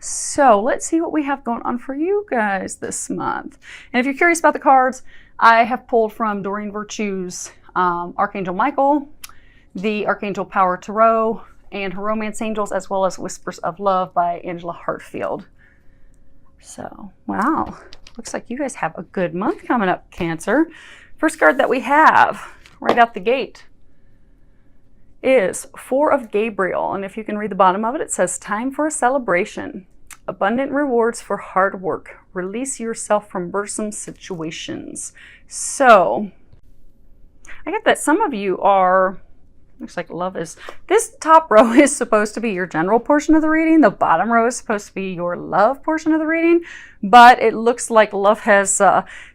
So let's see what we have going on for you guys this month. And if you're curious about the cards, I have pulled from Doreen Virtue's Archangel Michael, the Archangel Power Tarot, and her Romance Angels, as well as Whispers of Love by Angela Hartfield. So, wow. Looks like you guys have a good month coming up, Cancer. First card that we have right out the gate is Four of Gabriel. And if you can read the bottom of it, it says, time for a celebration. Abundant rewards for hard work. Release yourself from burdensome situations. So, I get that some of you are, looks like love is, this top row is supposed to be your general portion of the reading. The bottom row is supposed to be your love portion of the reading. But it looks like love has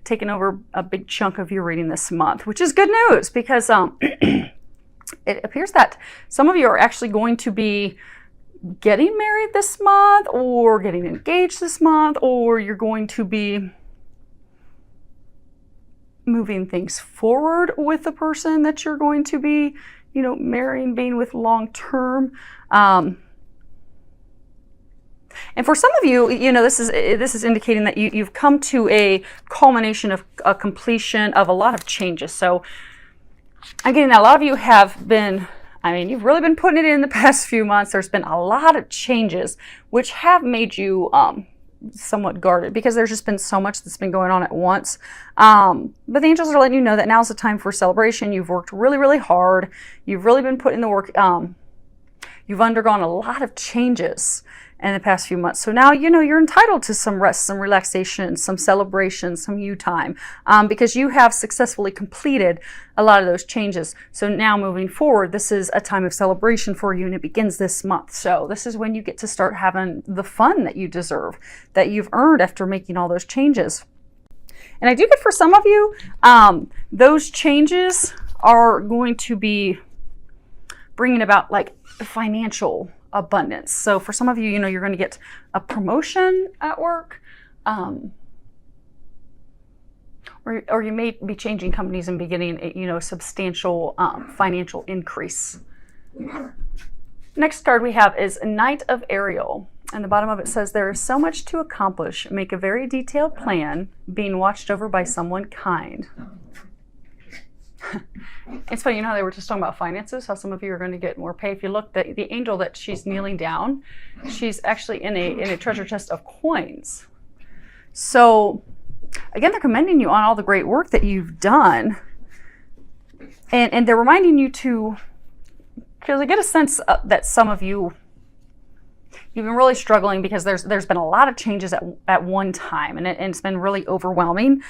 taken over a big chunk of your reading this month, which is good news because it appears that some of you are actually going to be getting married this month or getting engaged this month, or you're going to be moving things forward with the person that you're going to be, you know, marrying, being with long term. And for some of you, you know, this is indicating that you've come to a culmination of a completion of a lot of changes. So again, a lot of you have been, I mean, you've really been putting it in the past few months. There's been a lot of changes which have made you somewhat guarded because there's just been so much that's been going on at once. But the angels are letting you know that now's the time for celebration. You've worked really, really hard. You've really been putting the work. You've undergone a lot of changes in the past few months. So now, you know, you're entitled to some rest, some relaxation, some celebration, some you time, because you have successfully completed a lot of those changes. So now moving forward, this is a time of celebration for you, and it begins this month. So this is when you get to start having the fun that you deserve, that you've earned after making all those changes. And I do get for some of you, those changes are going to be bringing about like financial abundance. So for some of you, you know, you're going to get a promotion at work, or you may be changing companies and beginning, you know, a substantial financial increase. Next card we have is Knight of Ariel. And the bottom of it says, there is so much to accomplish. Make a very detailed plan, being watched over by someone kind. It's funny, you know how they were just talking about finances, how some of you are going to get more pay. If you look, the angel that she's kneeling down, she's actually in a treasure chest of coins. So again, they're commending you on all the great work that you've done. And they're reminding you to, because I get a sense that some of you, you've been really struggling because there's been a lot of changes at one time, and it's been really overwhelming.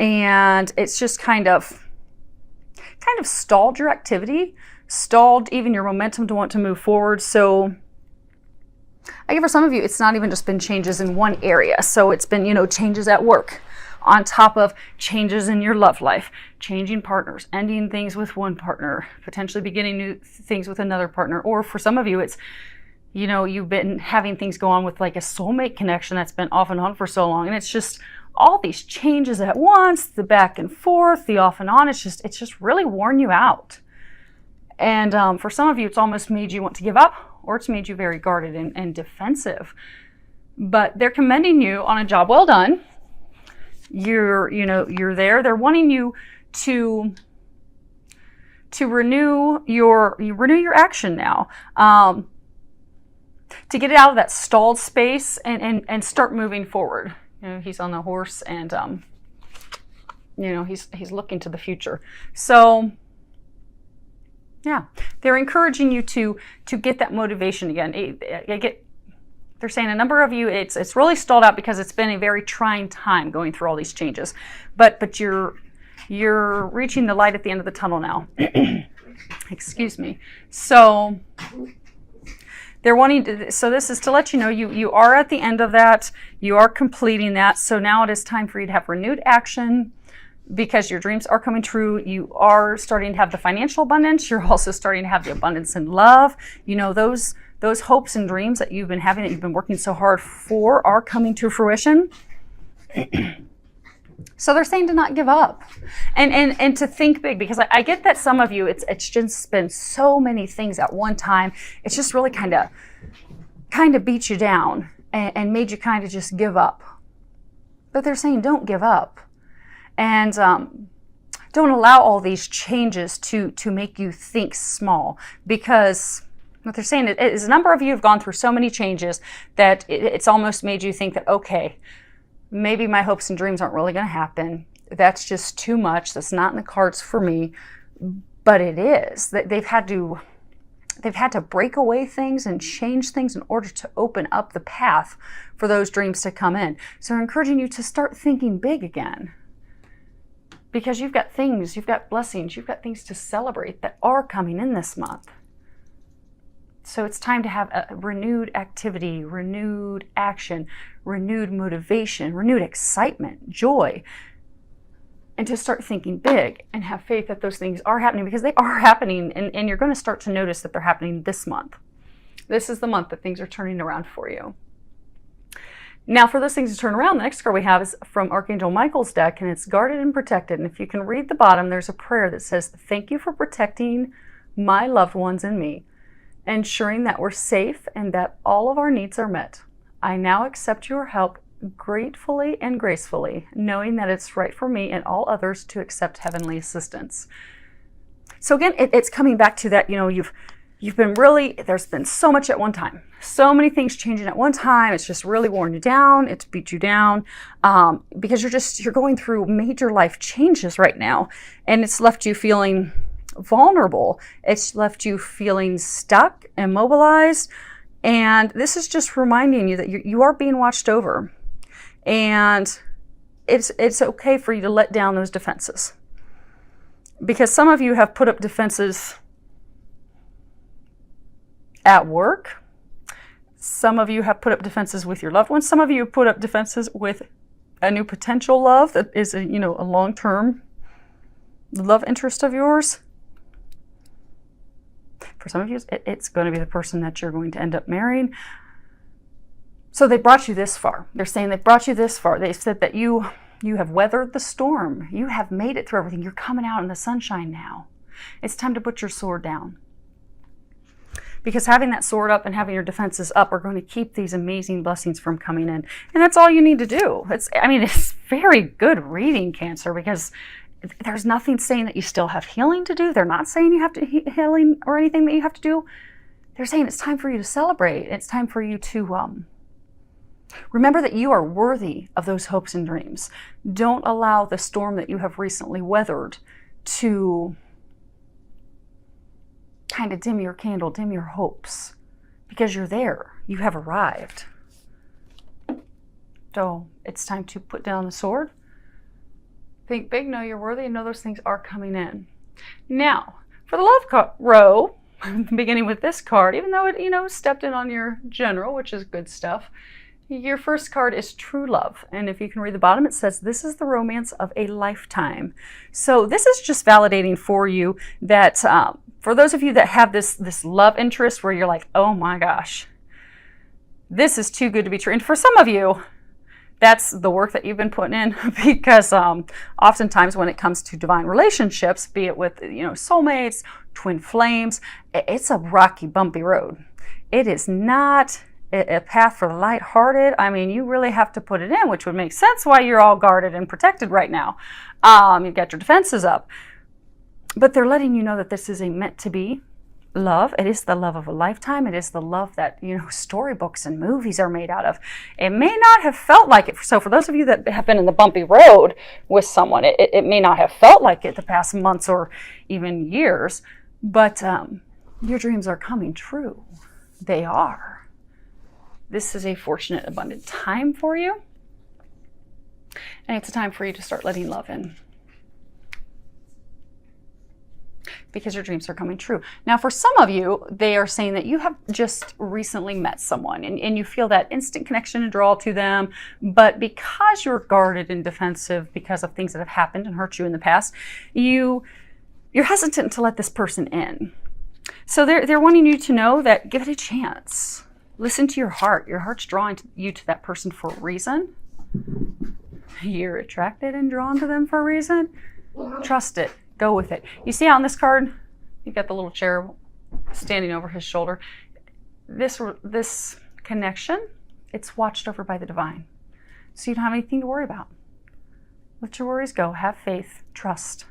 And it's just kind of stalled your activity, stalled even your momentum to want to move forward. So I think for some of you, it's not even just been changes in one area. So it's been, you know, changes at work on top of changes in your love life, changing partners, ending things with one partner, potentially beginning new things with another partner. Or for some of you, it's, you know, you've been having things go on with like a soulmate connection that's been off and on for so long. And it's just all these changes at once, the back and forth, the off and on. It's just really worn you out. And for some of you, it's almost made you want to give up, or it's made you very guarded and defensive. But they're commending you on a job well done. You're there. They're wanting you to renew your action now. To get it out of that stalled space and start moving forward. You know, he's on the horse, and you know, he's looking to the future. So yeah, they're encouraging you to get that motivation again. They're saying a number of you, it's really stalled out because it's been a very trying time going through all these changes. But you're reaching the light at the end of the tunnel now. Excuse me. So they're wanting to, so this is to let you know you are at the end of that. You are completing that. So now it is time for you to have renewed action because your dreams are coming true. You are starting to have the financial abundance. You're also starting to have the abundance in love. You know, those hopes and dreams that you've been having, that you've been working so hard for, are coming to fruition. So they're saying to not give up and to think big, because I get that some of you, it's just been so many things at one time. It's just really kind of beat you down. and made you kind of just give up. But they're saying don't give up. And don't allow all these changes to make you think small, because what they're saying is a number of you have gone through so many changes that it's almost made you think that, okay, maybe my hopes and dreams aren't really going to happen. That's just too much. That's not in the cards for me. But it is. They've had to break away things and change things in order to open up the path for those dreams to come in. So they're encouraging you to start thinking big again. Because you've got things, you've got blessings, you've got things to celebrate that are coming in this month. So it's time to have a renewed activity, renewed action, renewed motivation, renewed excitement, joy, and to start thinking big and have faith that those things are happening, because they are happening, and you're going to start to notice that they're happening this month. This is the month that things are turning around for you. Now, for those things to turn around, the next card we have is from Archangel Michael's deck, and it's guarded and protected. And if you can read the bottom, there's a prayer that says, "Thank you for protecting my loved ones and me, ensuring that we're safe and that all of our needs are met. I now accept your help gratefully and gracefully, knowing that it's right for me and all others to accept heavenly assistance." So again, it's coming back to that, you've been really, there's been so much at one time. So many things changing at one time. It's just really worn you down. It's beat you down because you're going through major life changes right now. And it's left you feeling vulnerable. It's left you feeling stuck, immobilized. And this is just reminding you that you are being watched over. And it's okay for you to let down those defenses. Because some of you have put up defenses at work. Some of you have put up defenses with your loved ones. Some of you have put up defenses with a new potential love that is a long-term love interest of yours. For some of you, it's going to be the person that you're going to end up marrying. So they brought you this far. They're saying they brought you this far. They said that you have weathered the storm. You have made it through everything. You're coming out in the sunshine now. It's time to put your sword down. Because having that sword up and having your defenses up are going to keep these amazing blessings from coming in. And that's all you need to do. It's very good reading, Cancer, because there's nothing saying that you still have healing to do. They're not saying you have to healing or anything that you have to do. They're saying it's time for you to celebrate. It's time for you to remember that you are worthy of those hopes and dreams. Don't allow the storm that you have recently weathered to kind of dim your candle, dim your hopes, because you're there. You have arrived. So it's time to put down the sword. Think big, know you're worthy, and know those things are coming in. Now, for the love row, beginning with this card, even though it stepped in on your general, which is good stuff, your first card is true love. And if you can read the bottom, it says, "This is the romance of a lifetime." So this is just validating for you that for those of you that have this love interest where you're like, oh my gosh, this is too good to be true. And for some of you, that's the work that you've been putting in, because oftentimes when it comes to divine relationships, be it with soulmates, twin flames, it's a rocky, bumpy road. It is not a path for the lighthearted. You really have to put it in, which would make sense why you're all guarded and protected right now. You've got your defenses up. But they're letting you know that this is a meant-to-be love. It is the love of a lifetime. It is the love that storybooks and movies are made out of. It may not have felt like it. So for those of you that have been in the bumpy road with someone, it may not have felt like it the past months or even years, but your dreams are coming true. They are. This is a fortunate, abundant time for you. And it's a time for you to start letting love in, because your dreams are coming true. Now, for some of you, they are saying that you have just recently met someone and you feel that instant connection and draw to them, but because you're guarded and defensive because of things that have happened and hurt you in the past, you're hesitant to let this person in. So they're wanting you to know that give it a chance. Listen to your heart. Your heart's drawing you to that person for a reason. You're attracted and drawn to them for a reason. Trust it. Go with it. You see how on this card, you've got the little cherub standing over his shoulder. This connection, It's watched over by the divine. So you don't have anything to worry about. Let your worries go. Have faith. Trust.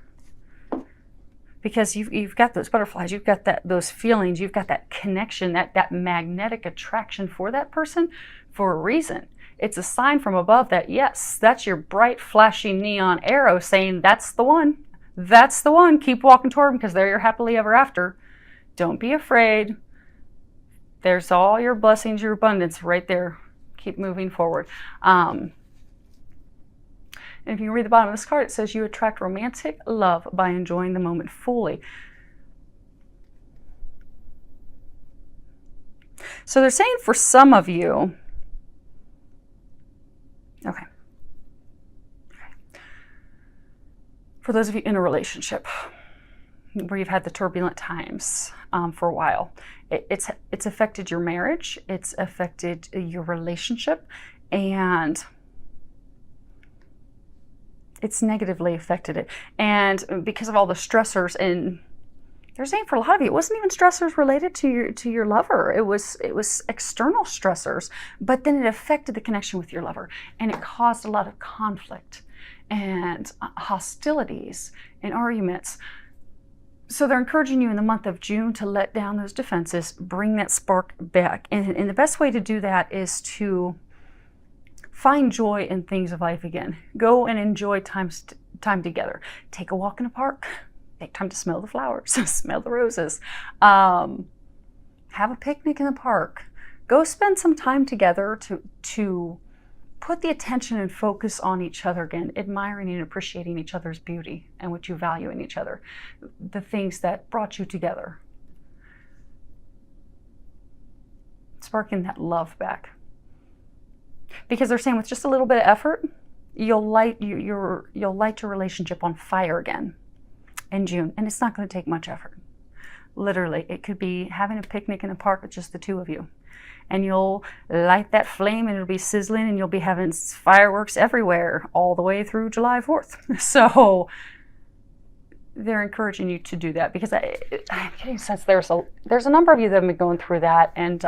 Because you've got those butterflies. You've got those feelings. You've got that connection, that magnetic attraction for that person for a reason. It's a sign from above that, yes, that's your bright, flashing neon arrow saying, that's the one. That's the one. Keep walking toward them because they're your happily ever after. Don't be afraid. There's all your blessings, your abundance right there. Keep moving forward. And if you read the bottom of this card, it says you attract romantic love by enjoying the moment fully. So they're saying for some of you, okay. For those of you in a relationship where you've had the turbulent times for a while, it's affected your marriage, it's affected your relationship, and it's negatively affected it. And because of all the stressors, and they're saying for a lot of you, it wasn't even stressors related to your lover. It was external stressors, but then it affected the connection with your lover, and it caused a lot of conflict and hostilities and arguments. So they're encouraging you in the month of June to let down those defenses, bring that spark back. And the best way to do that is to find joy in things of life again. Go and enjoy time together. Take a walk in the park. Take time to smell the flowers, smell the roses. Have a picnic in the park. Go spend some time together to put the attention and focus on each other again, admiring and appreciating each other's beauty and what you value in each other, the things that brought you together. Sparking that love back. Because they're saying with just a little bit of effort, you'll light your relationship on fire again in June. And it's not going to take much effort. Literally, it could be having a picnic in a park with just the two of you. And you'll light that flame and it'll be sizzling and you'll be having fireworks everywhere all the way through July 4th. So they're encouraging you to do that because I'm getting a sense there's a number of you that have been going through that, and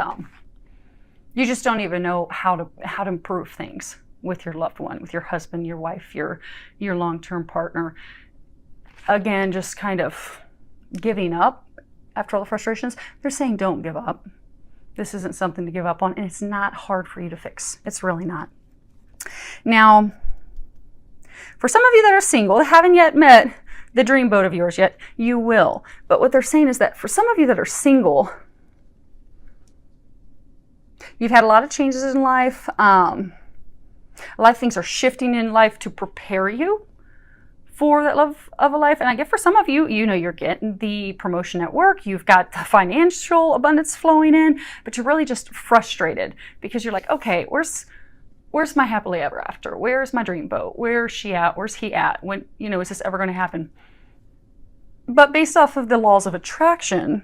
you just don't even know how to improve things with your loved one, with your husband, your wife, your long-term partner. Again, just kind of giving up after all the frustrations. They're saying don't give up. This isn't something to give up on, and it's not hard for you to fix. It's really not. Now, for some of you that are single, that haven't yet met the dream boat of yours yet, you will. But what they're saying is that for some of you that are single, you've had a lot of changes in life. A lot of things are shifting in life to prepare you for that love of a life. And I get for some of you, you're getting the promotion at work, you've got the financial abundance flowing in, but you're really just frustrated because you're like, okay, where's my happily ever after? Where's my dream boat? Where's she at? Where's he at? When, is this ever going to happen? But based off of the laws of attraction,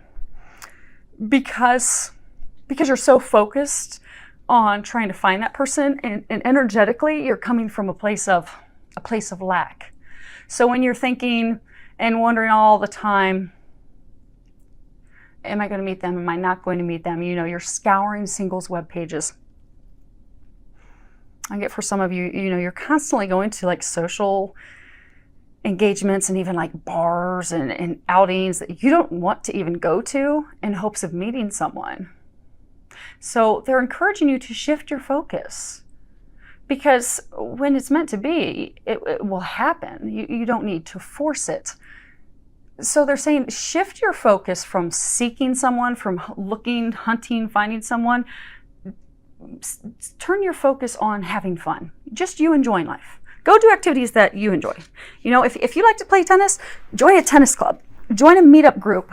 because you're so focused on trying to find that person, and energetically you're coming from a place of lack. So when you're thinking and wondering all the time, am I going to meet them? Am I not going to meet them? You're scouring singles web pages. I get for some of you, you're constantly going to like social engagements and even like bars and outings that you don't want to even go to in hopes of meeting someone. So they're encouraging you to shift your focus. Because when it's meant to be, it will happen. You don't need to force it. So they're saying shift your focus from seeking someone, from looking, hunting, finding someone. Turn your focus on having fun. Just you enjoying life. Go do activities that you enjoy. If you like to play tennis, join a tennis club. Join a meetup group.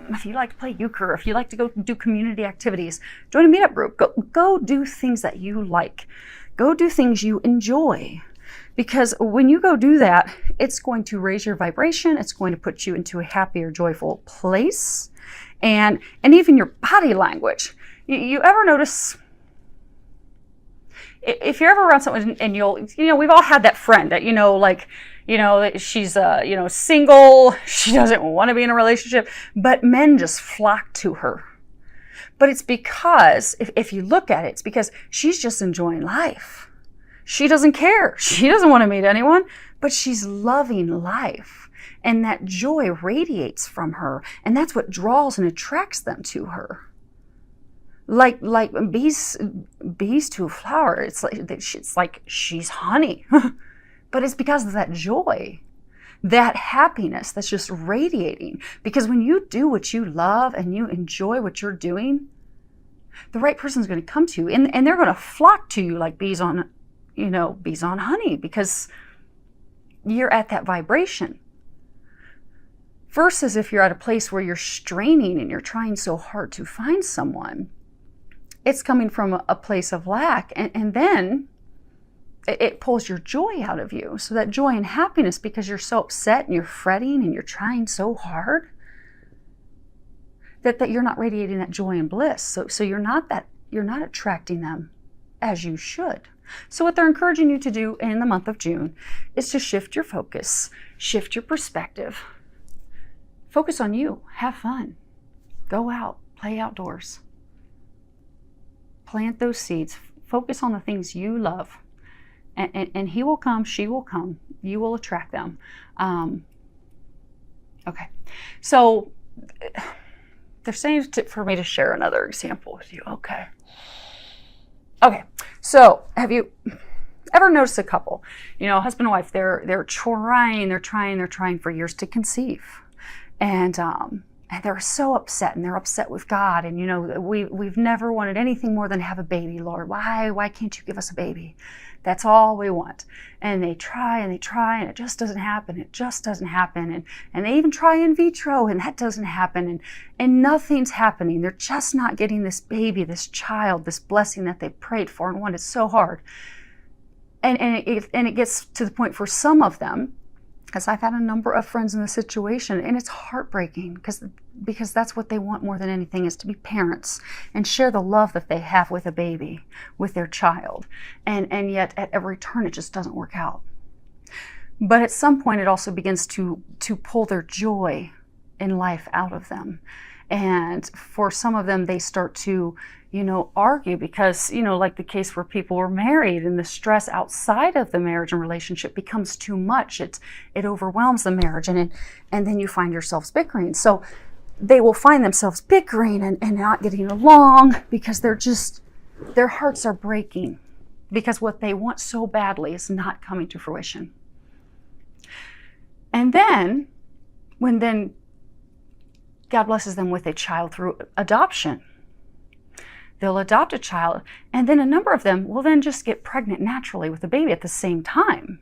If you like to play euchre, if you like to go do community activities, join a meetup group. Go do things that you like. Go do things you enjoy, because when you go do that, it's going to raise your vibration. It's going to put you into a happier, joyful place, and even your body language. You ever notice if you're ever around someone and we've all had that friend that she's single, she doesn't want to be in a relationship, but men just flock to her But it's because, if you look at it, it's because she's just enjoying life. She doesn't care. She doesn't want to meet anyone, but she's loving life. And that joy radiates from her. And that's what draws and attracts them to her. Like bees to a flower. It's like she's honey. But it's because of that joy, that happiness that's just radiating. Because when you do what you love and you enjoy what you're doing, the right person's going to come to you, and they're going to flock to you like bees on honey, because you're at that vibration. Versus if you're at a place where you're straining and you're trying so hard to find someone, it's coming from a place of lack, and then it pulls your joy out of you. So that joy and happiness, because you're so upset and you're fretting and you're trying so hard, that you're not radiating that joy and bliss. So you're not attracting them as you should. So what they're encouraging you to do in the month of June is to shift your focus, shift your perspective. Focus on you. Have fun. Go out. Play outdoors. Plant those seeds. Focus on the things you love. And he will come. She will come. You will attract them. Okay. So they're saying for me to share another example with you. Okay. So have you ever noticed a couple, husband and wife, they're trying for years to conceive. And they're so upset, and they're upset with God. And, we've never wanted anything more than have a baby, Lord. Why can't you give us a baby? That's all we want. And they try, and it just doesn't happen. It just doesn't happen. And they even try in vitro, and that doesn't happen. And nothing's happening. They're just not getting this baby, this child, this blessing that they prayed for and wanted so hard. And it gets to the point for some of them, because I've had a number of friends in this situation, and it's heartbreaking because that's what they want more than anything, is to be parents and share the love that they have with a baby, with their child. And yet at every turn it just doesn't work out. But at some point it also begins to pull their joy in life out of them. And for some of them, they start to argue because, like the case where people were married, and the stress outside of the marriage and relationship becomes too much. It overwhelms the marriage, and then you find yourselves bickering. So they will find themselves bickering and not getting along because their hearts are breaking because what they want so badly is not coming to fruition. And then, when God blesses them with a child through adoption, they'll adopt a child, and then a number of them will then just get pregnant naturally with a baby at the same time.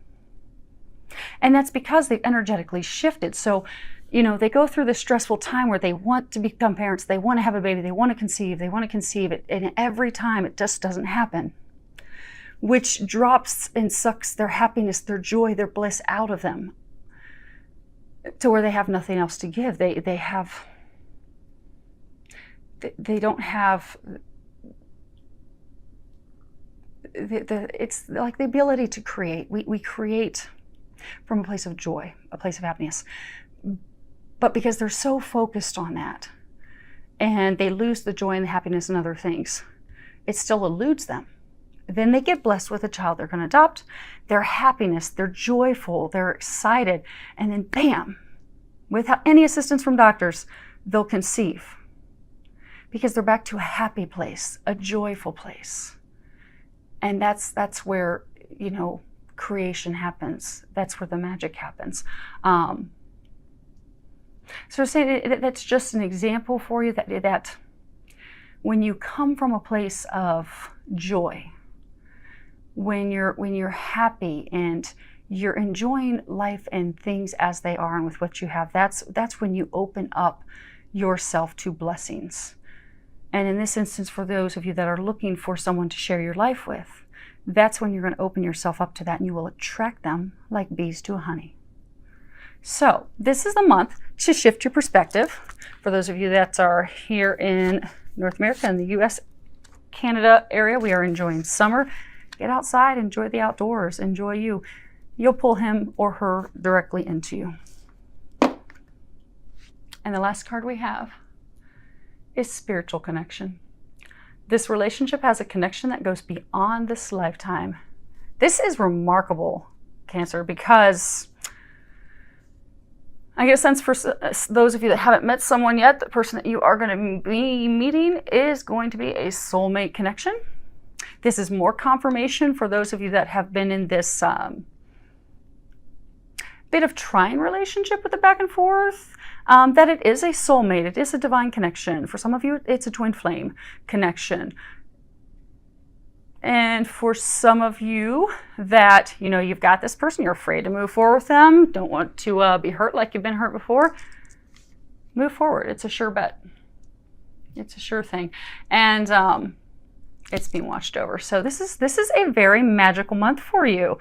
And that's because they've energetically shifted. So, they go through this stressful time where they want to become parents, they want to have a baby, they want to conceive it, and every time it just doesn't happen, which drops and sucks their happiness, their joy, their bliss out of them to where they have nothing else to give. They don't have it's like the ability to create. We create from a place of joy, a place of happiness. But because they're so focused on that, and they lose the joy and the happiness in other things, it still eludes them. Then they get blessed with a child they're going to adopt. Their happiness, they're joyful, they're excited, and then bam, without any assistance from doctors, they'll conceive. Because they're back to a happy place, a joyful place. And that's where, creation happens. That's where the magic happens. So saying that's just an example for you that when you come from a place of joy, when you're happy and you're enjoying life and things as they are and with what you have, that's when you open up yourself to blessings. And in this instance, for those of you that are looking for someone to share your life with, that's when you're going to open yourself up to that, and you will attract them like bees to a honey. So this is the month to shift your perspective. For those of you that are here in North America and the U.S., Canada area, we are enjoying summer. Get outside, enjoy the outdoors, enjoy you. You'll pull him or her directly into you. And the last card we have is spiritual connection. This relationship has a connection that goes beyond this lifetime. This is remarkable, Cancer, because I get a sense for those of you that haven't met someone yet, the person that you are going to be meeting is going to be a soulmate connection. This is more confirmation for those of you that have been in this bit of trying relationship with the back and forth, that it is a soulmate. It is a divine connection. For some of you, it's a twin flame connection. And for some of you that, you know, you've got this person, you're afraid to move forward with them, don't want to be hurt like you've been hurt before, move forward. It's a sure bet. It's a sure thing. And it's being watched over. So this is a very magical month for you.